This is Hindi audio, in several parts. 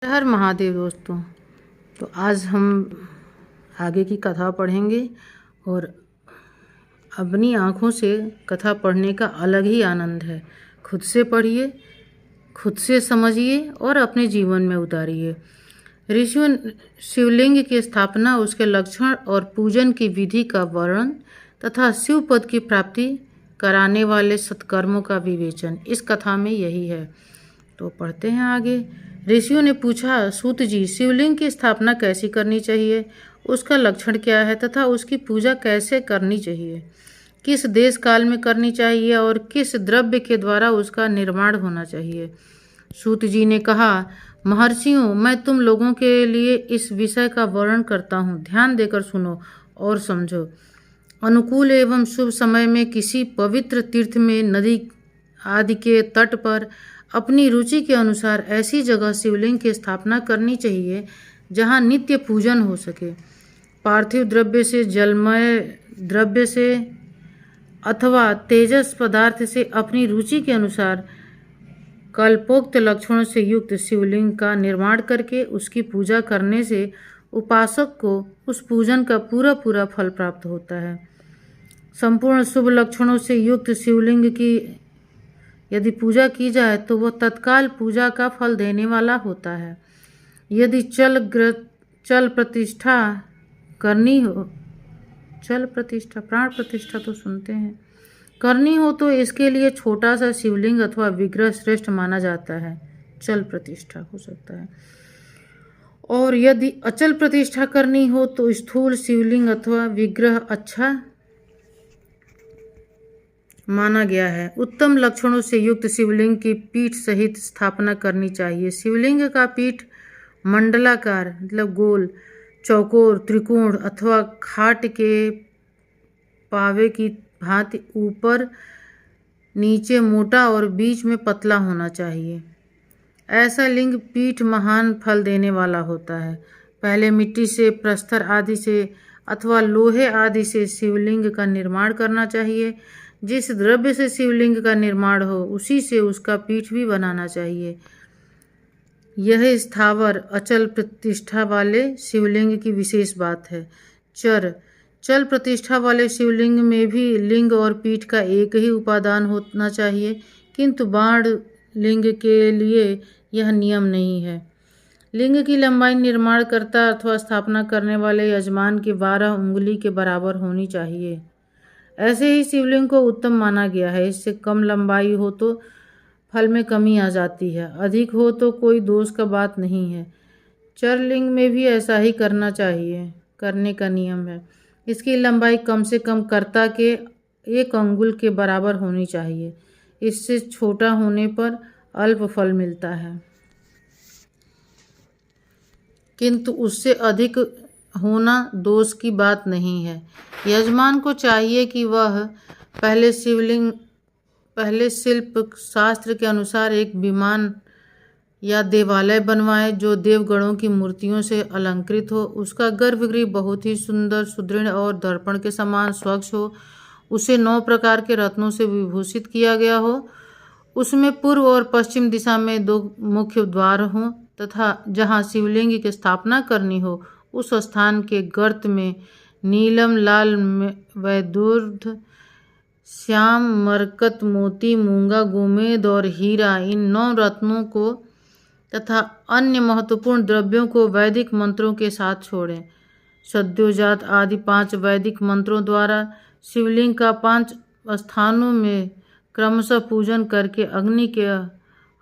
हर महादेव दोस्तों। तो आज हम आगे की कथा पढ़ेंगे और अपनी आँखों से कथा पढ़ने का अलग ही आनंद है। खुद से पढ़िए, खुद से समझिए और अपने जीवन में उतारिए। ऋषियों शिवलिंग की स्थापना, उसके लक्षण और पूजन की विधि का वर्णन तथा शिव पद की प्राप्ति कराने वाले सत्कर्मों का विवेचन इस कथा में यही है। तो पढ़ते हैं आगे। ऋषियों ने पूछा, सूत जी, शिवलिंग की स्थापना कैसी करनी चाहिए, उसका लक्षण क्या है तथा उसकी पूजा कैसे करनी चाहिए, किस देश काल में करनी चाहिए और किस द्रव्य के द्वारा उसका निर्माण होना चाहिए। सूत जी ने कहा, महर्षियों, मैं तुम लोगों के लिए इस विषय का वर्णन करता हूँ, ध्यान देकर सुनो और समझो। अनुकूल एवं शुभ समय में किसी पवित्र तीर्थ में, नदी आदि के तट पर अपनी रुचि के अनुसार ऐसी जगह शिवलिंग की स्थापना करनी चाहिए जहाँ नित्य पूजन हो सके। पार्थिव द्रव्य से, जलमय द्रव्य से अथवा तेजस पदार्थ से अपनी रुचि के अनुसार कल्पोक्त लक्षणों से युक्त शिवलिंग का निर्माण करके उसकी पूजा करने से उपासक को उस पूजन का पूरा पूरा फल प्राप्त होता है। संपूर्ण शुभ लक्षणों से युक्त शिवलिंग की यदि पूजा की जाए तो वह तत्काल पूजा का फल देने वाला होता है। यदि चल प्रतिष्ठा करनी हो, प्राण प्रतिष्ठा तो सुनते हैं, करनी हो तो इसके लिए छोटा सा शिवलिंग अथवा विग्रह श्रेष्ठ माना जाता है। चल प्रतिष्ठा हो सकता है। और यदि अचल प्रतिष्ठा करनी हो तो स्थूल शिवलिंग अथवा विग्रह अच्छा माना गया है। उत्तम लक्षणों से युक्त शिवलिंग की पीठ सहित स्थापना करनी चाहिए। शिवलिंग का पीठ मंडलाकार मतलब गोल, चौकोर, त्रिकोण अथवा खाट के पावे की भांति ऊपर नीचे मोटा और बीच में पतला होना चाहिए। ऐसा लिंग पीठ महान फल देने वाला होता है। पहले मिट्टी से, प्रस्तर आदि से अथवा लोहे आदि से शिवलिंग का निर्माण करना चाहिए। जिस द्रव्य से शिवलिंग का निर्माण हो उसी से उसका पीठ भी बनाना चाहिए। यह स्थावर अचल प्रतिष्ठा वाले शिवलिंग की विशेष बात है। चल प्रतिष्ठा वाले शिवलिंग में भी लिंग और पीठ का एक ही उपादान होना चाहिए, किंतु बाण लिंग के लिए यह नियम नहीं है। लिंग की लंबाई निर्माणकर्ता अथवा स्थापना करने वाले यजमान की 12 उंगली के बराबर होनी चाहिए। ऐसे ही शिवलिंग को उत्तम माना गया है। इससे कम लंबाई हो तो फल में कमी आ जाती है, अधिक हो तो कोई दोष का बात नहीं है। चरलिंग में भी ऐसा ही करने का नियम है। इसकी लंबाई कम से कम कर्ता के 1 अंगुल के बराबर होनी चाहिए। इससे छोटा होने पर अल्प फल मिलता है, किंतु उससे अधिक होना दोष की बात नहीं है। यजमान को चाहिए कि वह पहले शिल्प शास्त्र के अनुसार एक विमान या देवालय बनवाए जो देवगणों की मूर्तियों से अलंकृत हो। उसका गर्भगृह बहुत ही सुंदर, सुदृढ़ और दर्पण के समान स्वच्छ हो। उसे 9 प्रकार के रत्नों से विभूषित किया गया हो। उसमें पूर्व और पश्चिम दिशा में 2 मुख्य द्वार हों तथा जहाँ शिवलिंग की स्थापना करनी हो उस स्थान के गर्त में नीलम, लाल, वैदूर्ध, श्याम, मरकत, मोती, मूंगा, गोमेद और हीरा, इन 9 रत्नों को तथा अन्य महत्वपूर्ण द्रव्यों को वैदिक मंत्रों के साथ छोड़ें। सद्योजात आदि 5 वैदिक मंत्रों द्वारा शिवलिंग का 5 स्थानों में क्रमशः पूजन करके अग्नि के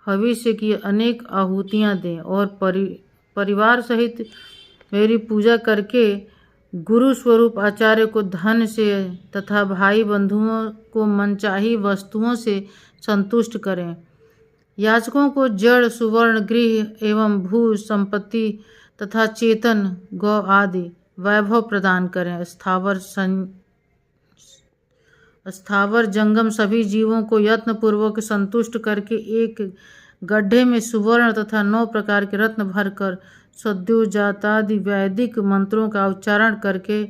हविष्य की अनेक आहुतियाँ दें और परिवार सहित मेरी पूजा करके गुरु स्वरूप आचार्य को धन से तथा भाई बंधुओं को मनचाही वस्तुओं से संतुष्ट करें। याचकों को जड़, सुवर्ण, गृह एवं भू संपत्ति तथा चेतन गौ आदि वैभव प्रदान करें। स्थावर जंगम सभी जीवों को यत्नपूर्वक संतुष्ट करके एक गड्ढे में सुवर्ण तथा 9 प्रकार के रत्न भरकर सद्योजातादि वैदिक मंत्रों का उच्चारण करके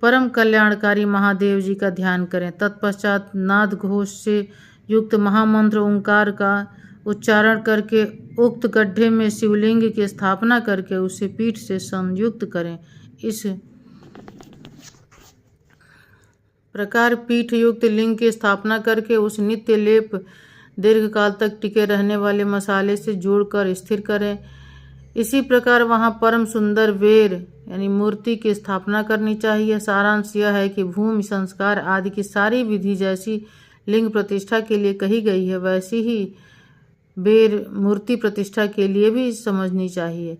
परम कल्याणकारी महादेव जी का ध्यान करें। तत्पश्चात नाद घोष से युक्त महामंत्र ओंकार का उच्चारण करके उक्त गड्ढे में शिवलिंग की स्थापना करके उसे पीठ से संयुक्त करें। इस प्रकार पीठ युक्त लिंग की स्थापना करके उस नित्य लेप दीर्घकाल तक टिके रहने वाले मसाले से जोड़कर स्थिर करें। इसी प्रकार वहाँ परम सुंदर वेर यानी मूर्ति की स्थापना करनी चाहिए। सारांश यह है कि भूमि संस्कार आदि की सारी विधि जैसी लिंग प्रतिष्ठा के लिए कही गई है, वैसी ही बेर मूर्ति प्रतिष्ठा के लिए भी समझनी चाहिए।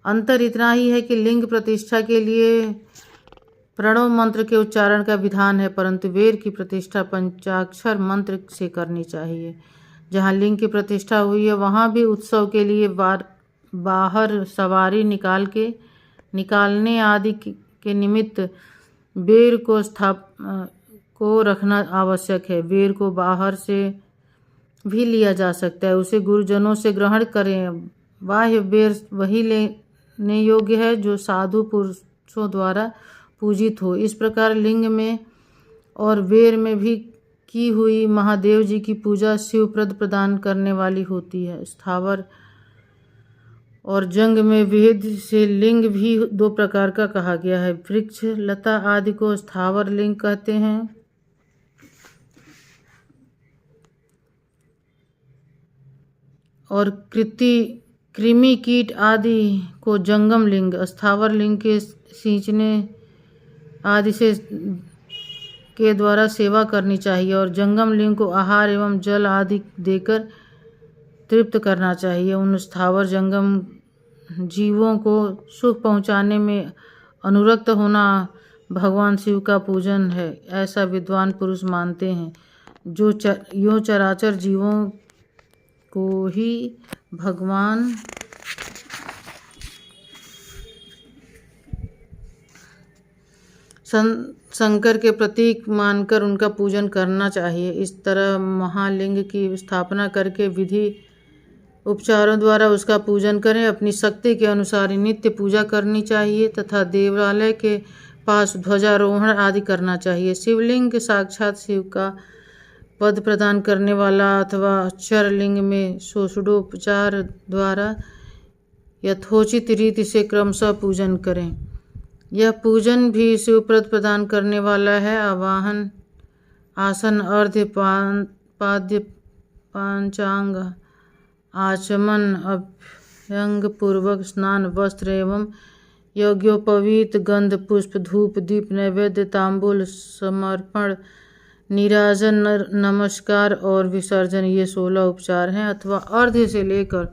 अंतर इतना ही है कि लिंग प्रतिष्ठा के लिए प्रणव मंत्र के उच्चारण का विधान है, परंतु वेर की प्रतिष्ठा पंचाक्षर मंत्र से करनी चाहिए। जहाँ लिंग की प्रतिष्ठा हुई है वहाँ भी उत्सव के लिए बाहर सवारी निकालने आदि के निमित्त बेर को रखना आवश्यक है। बेर को बाहर से भी लिया जा सकता है, उसे गुरुजनों से ग्रहण करें। बाह्य बेर वही लेने योग्य है जो साधु पुरुषों द्वारा पूजित हो। इस प्रकार लिंग में और बेर में भी की हुई महादेव जी की पूजा शिवप्रद प्रदान करने वाली होती है। स्थावर और जंग में वेद से लिंग भी दो प्रकार का कहा गया है। वृक्ष लता आदि को स्थावर लिंग कहते हैं और कृमि कीट आदि को जंगम लिंग। स्थावर लिंग के सींचने आदि से के द्वारा सेवा करनी चाहिए और जंगम लिंग को आहार एवं जल आदि देकर तृप्त करना चाहिए। उन स्थावर जंगम जीवों को सुख पहुँचाने में अनुरक्त होना भगवान शिव का पूजन है, ऐसा विद्वान पुरुष मानते हैं। जो चराचर जीवों को ही भगवान शंकर के प्रतीक मानकर उनका पूजन करना चाहिए। इस तरह महालिंग की स्थापना करके विधि उपचारों द्वारा उसका पूजन करें। अपनी शक्ति के अनुसार नित्य पूजा करनी चाहिए तथा देवालय के पास ध्वजारोहण आदि करना चाहिए। शिवलिंग साक्षात शिव का पद प्रदान करने वाला अथवा अक्षर लिंग में षोडशोपचार द्वारा यथोचित रीति से क्रमशः पूजन करें। यह पूजन भी शिवप्रद प्रदान करने वाला है। आवाहन, आसन, अर्घ्य, पाद्य, पंचांग, आचमन, अभ्यंग पूर्वक स्नान, वस्त्र एवं यज्ञोपवीत, गंध, पुष्प, धूप, दीप, नैवेद्य, तांबूल, समर्पण, नीराजन, नमस्कार और विसर्जन, ये 16 उपचार हैं। अथवा अर्घ्य से लेकर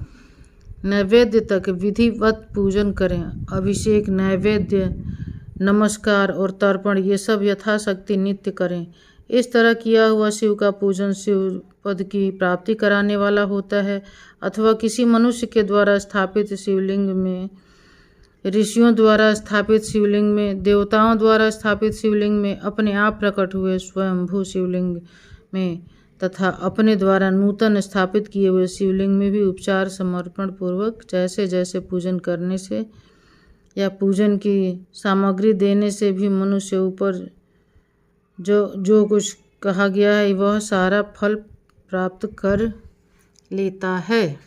नैवेद्य तक विधिवत पूजन करें। अभिषेक, नैवेद्य, नमस्कार और तर्पण ये सब यथाशक्ति नित्य करें। इस तरह किया हुआ शिव का पूजन शिव पद की प्राप्ति कराने वाला होता है। अथवा किसी मनुष्य के द्वारा स्थापित शिवलिंग में, ऋषियों द्वारा स्थापित शिवलिंग में, देवताओं द्वारा स्थापित शिवलिंग में, अपने आप प्रकट हुए स्वयंभू शिवलिंग में तथा अपने द्वारा नूतन स्थापित किए हुए शिवलिंग में भी उपचार समर्पण पूर्वक जैसे जैसे पूजन करने से या पूजन की सामग्री देने से भी मनुष्य ऊपर जो कुछ कहा गया है वह सारा फल प्राप्त कर लेता है।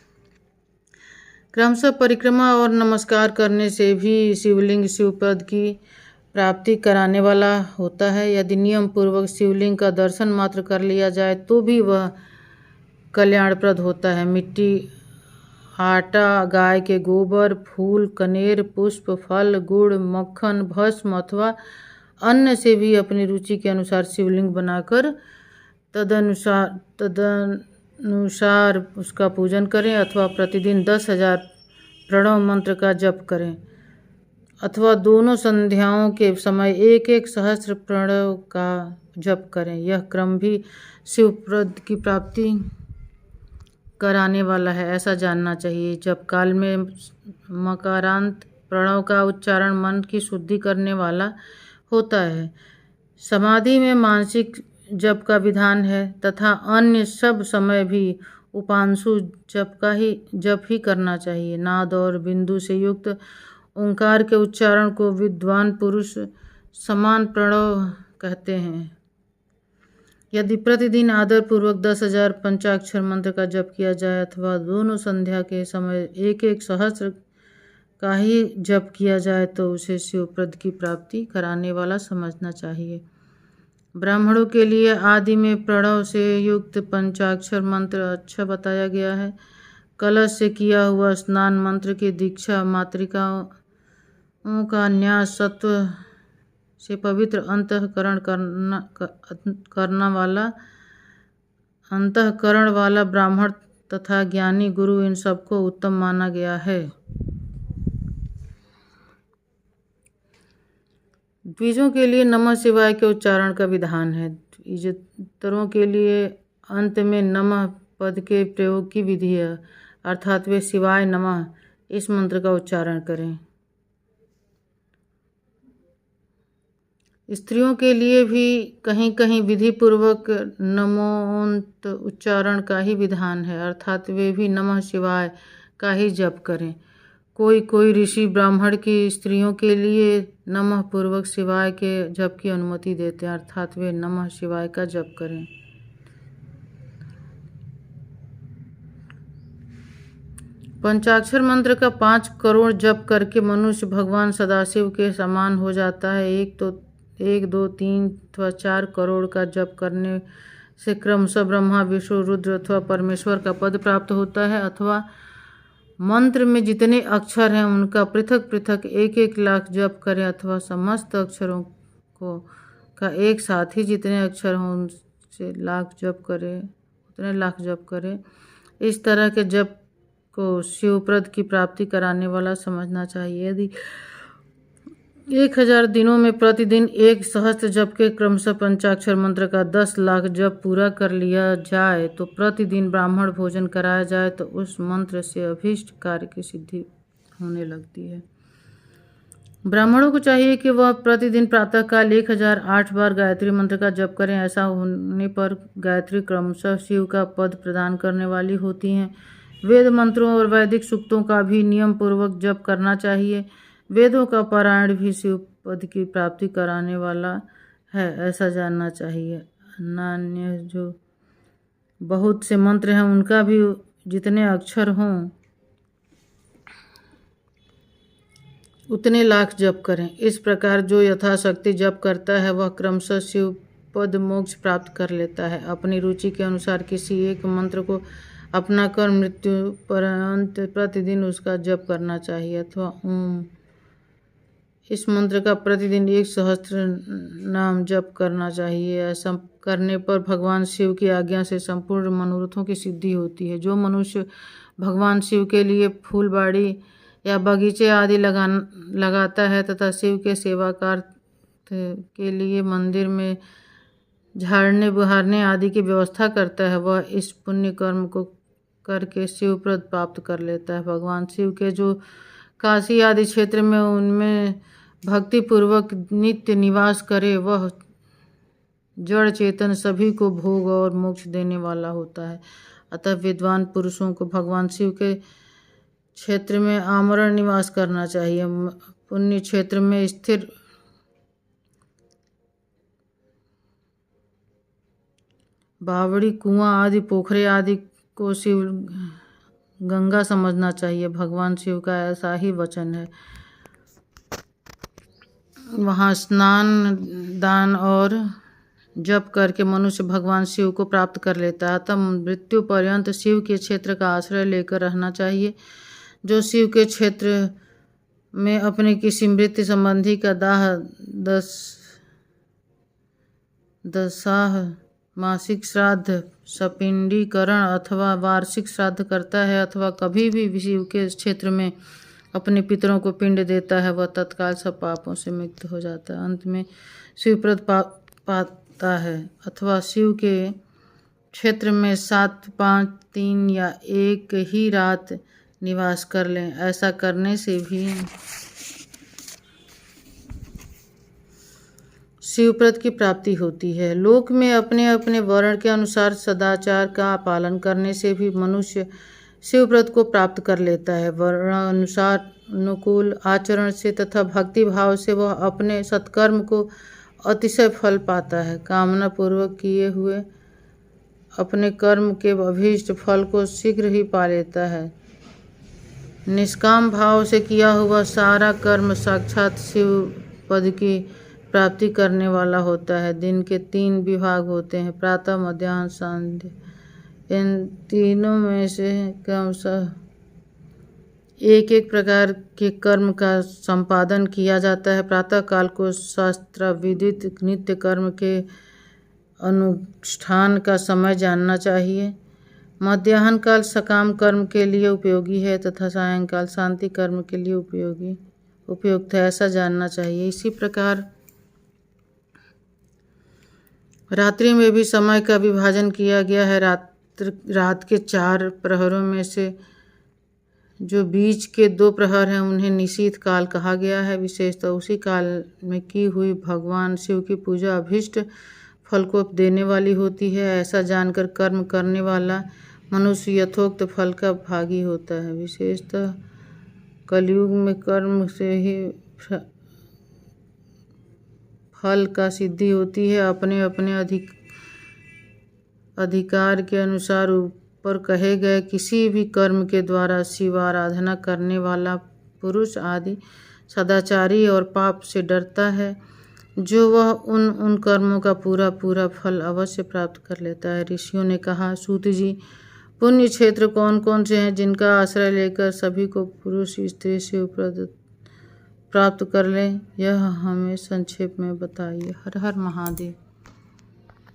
क्रमशः परिक्रमा और नमस्कार करने से भी शिवलिंग शिवपद की प्राप्ति कराने वाला होता है। यदि नियम पूर्वक शिवलिंग का दर्शन मात्र कर लिया जाए तो भी वह कल्याणप्रद होता है। मिट्टी, आटा, गाय के गोबर, फूल, कनेर, पुष्प, फल, गुड़, मक्खन, भस्म अथवा अन्न से भी अपनी रुचि के अनुसार शिवलिंग बनाकर तदनुसार उसका पूजन करें। अथवा प्रतिदिन 10,000 प्रणव मंत्र का जप करें अथवा दोनों संध्याओं के समय 1-1 सहस्त्र प्रणव का जप करें। यह क्रम भी शिवप्रद की प्राप्ति कराने वाला है, ऐसा जानना चाहिए। जप काल में मकारांत प्रणव का उच्चारण मन की शुद्धि करने वाला होता है। समाधि में मानसिक जप का विधान है तथा अन्य सब समय भी उपांशु जप ही करना चाहिए। नाद और बिंदु से युक्त ओंकार के उच्चारण को विद्वान पुरुष समान प्रणव कहते हैं। यदि प्रतिदिन आदरपूर्वक 10,000 पंचाक्षर मंत्र का जप किया जाए अथवा दोनों संध्या के समय एक एक सहस्त्र का ही जप किया जाए तो उसे शिवप्रद की प्राप्ति कराने वाला समझना चाहिए। ब्राह्मणों के लिए आदि में प्रणव से युक्त पंचाक्षर मंत्र अच्छा बताया गया है। कलश से किया हुआ स्नान मंत्र की दीक्षा मातृकाओं का न्यास सत्व से पवित्र अंतःकरण वाला ब्राह्मण तथा ज्ञानी गुरु इन सबको उत्तम माना गया है। द्विजों के लिए नमः शिवाय के उच्चारण का विधान है। द्विजेतरों के लिए अंत में नमः पद के प्रयोग की विधि है, अर्थात वे शिवाय नमः इस मंत्र का उच्चारण करें। स्त्रियों के लिए भी कहीं कहीं विधि पूर्वक नमोन्त उच्चारण का ही विधान है, अर्थात वे भी नमः शिवाय का ही जप करें। कोई ऋषि ब्राह्मण की स्त्रियों के लिए नमः पूर्वक शिवाय के जप की अनुमति देते हैं, अर्थात वे नमः शिवाय का जप करें। पंचाक्षर मंत्र का 5 करोड़ जप करके मनुष्य भगवान सदाशिव के समान हो जाता है। 1, 2, 3 अथवा 4 करोड़ का जप करने से क्रमशः ब्रह्मा, विष्णु, रुद्र अथवा परमेश्वर का पद प्राप्त होता है, अथवा मंत्र में जितने अक्षर हैं उनका पृथक पृथक 1-1 लाख जप करें, अथवा समस्त अक्षरों को का एक साथ ही जितने अक्षर हों उनसे लाख जप करें, उतने लाख जप करें। इस तरह के जप को शिवप्रद की प्राप्ति कराने वाला समझना चाहिए। यदि 1000 दिनों में प्रतिदिन 1 सहस्त्र जप के क्रमशः पंचाक्षर मंत्र का 10 लाख जप पूरा कर लिया जाए तो प्रतिदिन ब्राह्मण भोजन कराया जाए तो उस मंत्र से अभीष्ट कार्य की सिद्धि होने लगती है। ब्राह्मणों को चाहिए कि वह प्रतिदिन प्रातःकाल 1008 बार गायत्री मंत्र का जप करें। ऐसा होने पर गायत्री क्रमशः शिव का पद प्रदान करने वाली होती हैं। वेद मंत्रों और वैदिक सूक्तों का भी नियम पूर्वक जप करना चाहिए। वेदों का पारायण भी शिव पद की प्राप्ति कराने वाला है, ऐसा जानना चाहिए। अन्य जो बहुत से मंत्र हैं उनका भी जितने अक्षर हों उतने लाख जप करें। इस प्रकार जो यथाशक्ति जप करता है वह क्रमशः शिव पद मोक्ष प्राप्त कर लेता है। अपनी रुचि के अनुसार किसी एक मंत्र को अपना कर मृत्यु पर्यंत प्रतिदिन उसका जप करना चाहिए, अथवा ओम इस मंत्र का प्रतिदिन 1 सहस्त्र नाम जप करना चाहिए। ऐसा करने पर भगवान शिव की आज्ञा से संपूर्ण मनोरथों की सिद्धि होती है। जो मनुष्य भगवान शिव के लिए फूलबाड़ी या बगीचे आदि लगाता है तथा शिव के सेवा कार्य के लिए मंदिर में झाड़ने बुहारने आदि की व्यवस्था करता है, वह इस पुण्य कर्म को करके शिवप्रद प्राप्त कर लेता है। भगवान शिव के जो काशी आदि क्षेत्र में उनमें भक्ति पूर्वक नित्य निवास करे वह जड़ चेतन सभी को भोग और मोक्ष देने वाला होता है। अतः विद्वान पुरुषों को भगवान शिव के क्षेत्र में आमरण निवास करना चाहिए। पुण्य क्षेत्र में स्थिर बावड़ी, कुआं आदि पोखरे आदि को शिव गंगा समझना चाहिए। भगवान शिव का ऐसा ही वचन है। वहाँ स्नान, दान और जप करके मनुष्य भगवान शिव को प्राप्त कर लेता है। तब मृत्यु पर्यंत शिव के क्षेत्र का आश्रय लेकर रहना चाहिए। जो शिव के क्षेत्र में अपने किसी मृत्यु संबंधी का दाह, दशाह, मासिक श्राद्ध, सपिंडीकरण अथवा वार्षिक श्राद्ध करता है, अथवा कभी भी शिव के क्षेत्र में अपने पितरों को पिंड देता है, वह तत्काल सब पापों से मुक्त हो जाता है, अंत में शिवप्रद पाता है। अथवा शिव के क्षेत्र में 7, 5, 3 या 1 ही रात निवास कर लें। ऐसा करने से भी शिवप्रद की प्राप्ति होती है। लोक में अपने अपने वर्ण के अनुसार सदाचार का पालन करने से भी मनुष्य शिवप्रद को प्राप्त कर लेता है। वर्ण अनुसार अनुकूल आचरण से तथा भक्ति भाव से वह अपने सत्कर्म को अतिशय फल पाता है। कामना पूर्वक किए हुए अपने कर्म के अभीष्ट फल को शीघ्र ही पा लेता है। निष्काम भाव से किया हुआ सारा कर्म साक्षात शिव पद की प्राप्ति करने वाला होता है। दिन के 3 विभाग होते हैं, प्रातः, मध्याह्न, संध्या। इन तीनों में से क्रमशः एक एक प्रकार के कर्म का संपादन किया जाता है। प्रातः काल को शास्त्र विदित नित्य कर्म के अनुष्ठान का समय जानना चाहिए। मध्याह्न काल सकाम कर्म के लिए उपयोगी है तथा सायंकाल शांति कर्म के लिए उपयुक्त है, ऐसा जानना चाहिए। इसी प्रकार रात्रि में भी समय का विभाजन किया गया है। रात के 4 प्रहरों में से जो बीच के 2 प्रहर हैं उन्हें निशीथ काल कहा गया है। विशेषतः उसी काल में की हुई भगवान शिव की पूजा अभीष्ट फल को देने वाली होती है। ऐसा जानकर कर्म करने वाला मनुष्य यथोक्त फल का भागी होता है। विशेषतः कलयुग में कर्म से ही फल का सिद्धि होती है। अपने अपने अधिकार के अनुसार ऊपर कहे गए किसी भी कर्म के द्वारा शिव आराधना करने वाला पुरुष आदि सदाचारी और पाप से डरता है, जो वह उन कर्मों का पूरा फल अवश्य प्राप्त कर लेता है। ऋषियों ने कहा, सूत जी, पुण्य क्षेत्र कौन कौन से हैं जिनका आश्रय लेकर सभी को पुरुष स्त्री शिव प्राप्त कर लें, यह हमें संक्षेप में बताइए। हर हर महादेव।